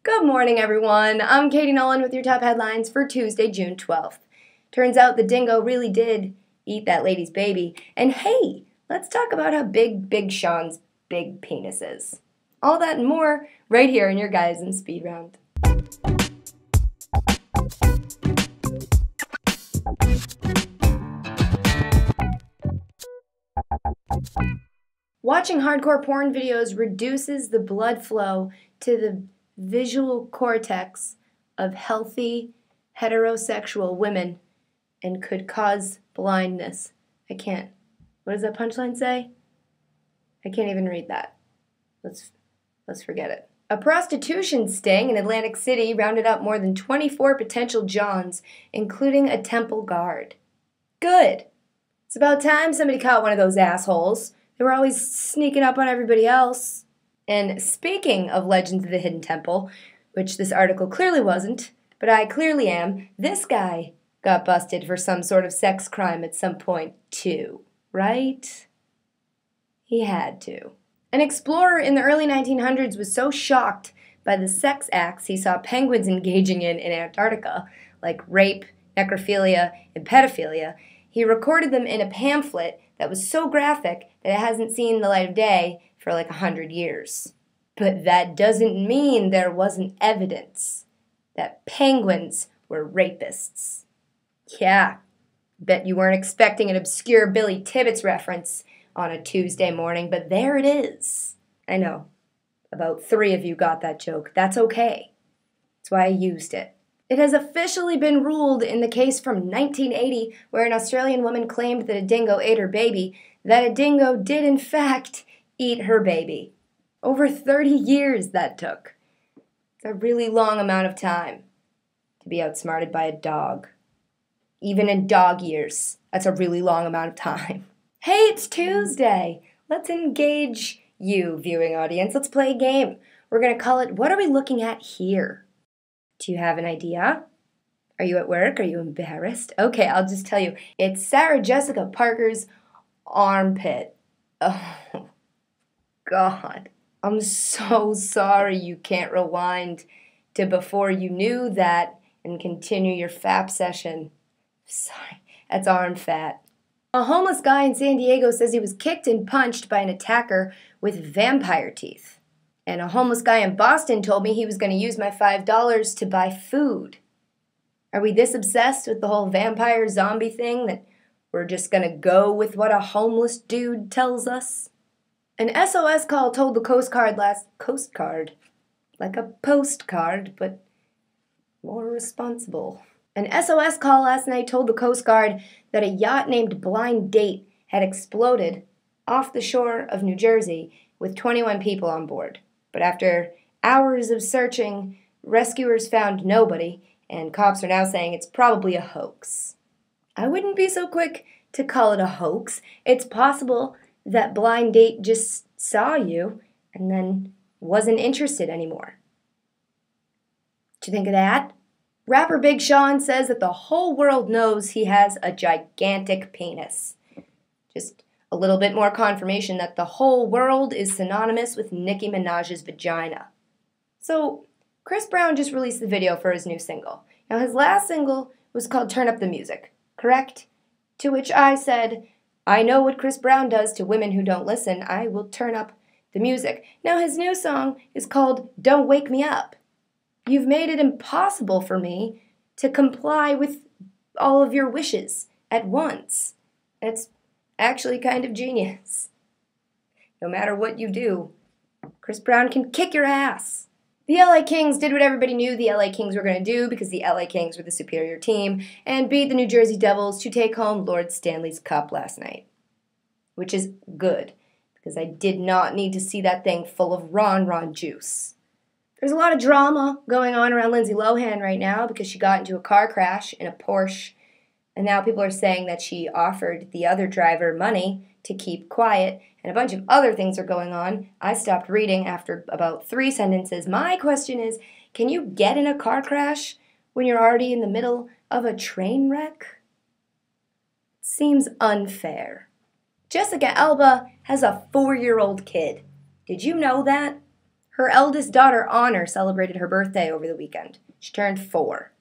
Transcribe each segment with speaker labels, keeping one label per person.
Speaker 1: Good morning, everyone. I'm Katie Nolan with your top headlines for Tuesday, June 12th. Turns out the dingo really did eat that lady's baby. And hey, let's talk about how big Big Sean's big penis is. All that and more right here in your Guyism Speed Round. Watching hardcore porn videos reduces the blood flow to the visual cortex of healthy heterosexual women and could cause blindness. What does that punchline say? I can't even read that. Let's forget it. A prostitution sting in Atlantic City rounded up more than 24 potential Johns, including a temple guard. Good. It's about time somebody caught one of those assholes. They were always sneaking up on everybody else. And speaking of Legends of the Hidden Temple, which this article clearly wasn't, but I clearly am, this guy got busted for some sort of sex crime at some point too, right? He had to. An explorer in the early 1900s was so shocked by the sex acts he saw penguins engaging in Antarctica, like rape, necrophilia, and pedophilia, he recorded them in a pamphlet that was so graphic that it hasn't seen the light of day for like 100 years. But that doesn't mean there wasn't evidence that penguins were rapists. Yeah, bet you weren't expecting an obscure Billy Tibbets reference on a Tuesday morning, but there it is. I know, about 3 of you got that joke. That's okay. That's why I used it. It has officially been ruled in the case from 1980 where an Australian woman claimed that a dingo ate her baby, that a dingo did in fact eat her baby. Over 30 years that took. It's a really long amount of time to be outsmarted by a dog. Even in dog years, that's a really long amount of time. Hey, it's Tuesday. Let's engage you, viewing audience. Let's play a game. We're going to call it, What Are We Looking At Here? Do you have an idea? Are you at work? Are you embarrassed? Okay, I'll just tell you. It's Sarah Jessica Parker's armpit. Oh, God. I'm so sorry you can't rewind to before you knew that and continue your FAP session. Sorry, that's arm fat. A homeless guy in San Diego says he was kicked and punched by an attacker with vampire teeth. And a homeless guy in Boston told me he was going to use my $5 to buy food. Are we this obsessed with the whole vampire zombie thing that we're just going to go with what a homeless dude tells us? An SOS call told the Coast Guard like a postcard, but more responsible. An SOS call last night told the Coast Guard that a yacht named Blind Date had exploded off the shore of New Jersey with 21 people on board. But after hours of searching, rescuers found nobody, and cops are now saying it's probably a hoax. I wouldn't be so quick to call it a hoax. It's possible that Blind Date just saw you and then wasn't interested anymore. What you think of that? Rapper Big Sean says that the whole world knows he has a gigantic penis. Just a little bit more confirmation that the whole world is synonymous with Nicki Minaj's vagina. So, Chris Brown just released the video for his new single. Now, his last single was called Turn Up the Music, correct? To which I said, I know what Chris Brown does to women who don't listen. I will turn up the music. Now, his new song is called Don't Wake Me Up. You've made it impossible for me to comply with all of your wishes at once. It's actually kind of genius. No matter what you do, Chris Brown can kick your ass. The LA Kings did what everybody knew the LA Kings were going to do because the LA Kings were the superior team and beat the New Jersey Devils to take home Lord Stanley's Cup last night. Which is good, because I did not need to see that thing full of Ron juice. There's a lot of drama going on around Lindsay Lohan right now because she got into a car crash in a Porsche. And now people are saying that she offered the other driver money to keep quiet, and a bunch of other things are going on. I stopped reading after about 3 sentences. My question is, can you get in a car crash when you're already in the middle of a train wreck? It seems unfair. Jessica Alba has a 4-year-old kid. Did you know that? Her eldest daughter, Honor, celebrated her birthday over the weekend. She turned 4.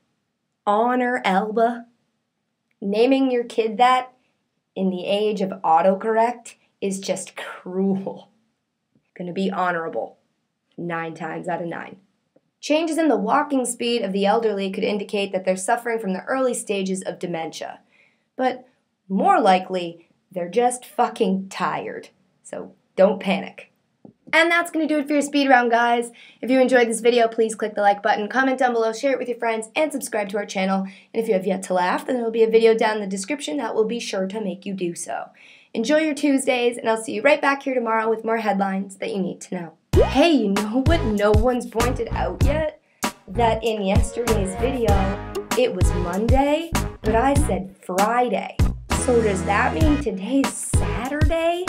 Speaker 1: Honor Alba? Naming your kid that in the age of autocorrect is just cruel. Gonna be honorable. 9 times out of 9. Changes in the walking speed of the elderly could indicate that they're suffering from the early stages of dementia. But more likely, they're just fucking tired. So don't panic. And that's going to do it for your speed round, guys. If you enjoyed this video, please click the like button, comment down below, share it with your friends, and subscribe to our channel. And if you have yet to laugh, then there will be a video down in the description that will be sure to make you do so. Enjoy your Tuesdays, and I'll see you right back here tomorrow with more headlines that you need to know. Hey, you know what no one's pointed out yet? That in yesterday's video, it was Monday, but I said Friday. So does that mean today's Saturday?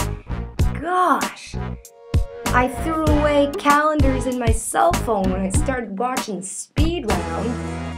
Speaker 1: Gosh, I threw away calendars in my cell phone when I started watching the speed round.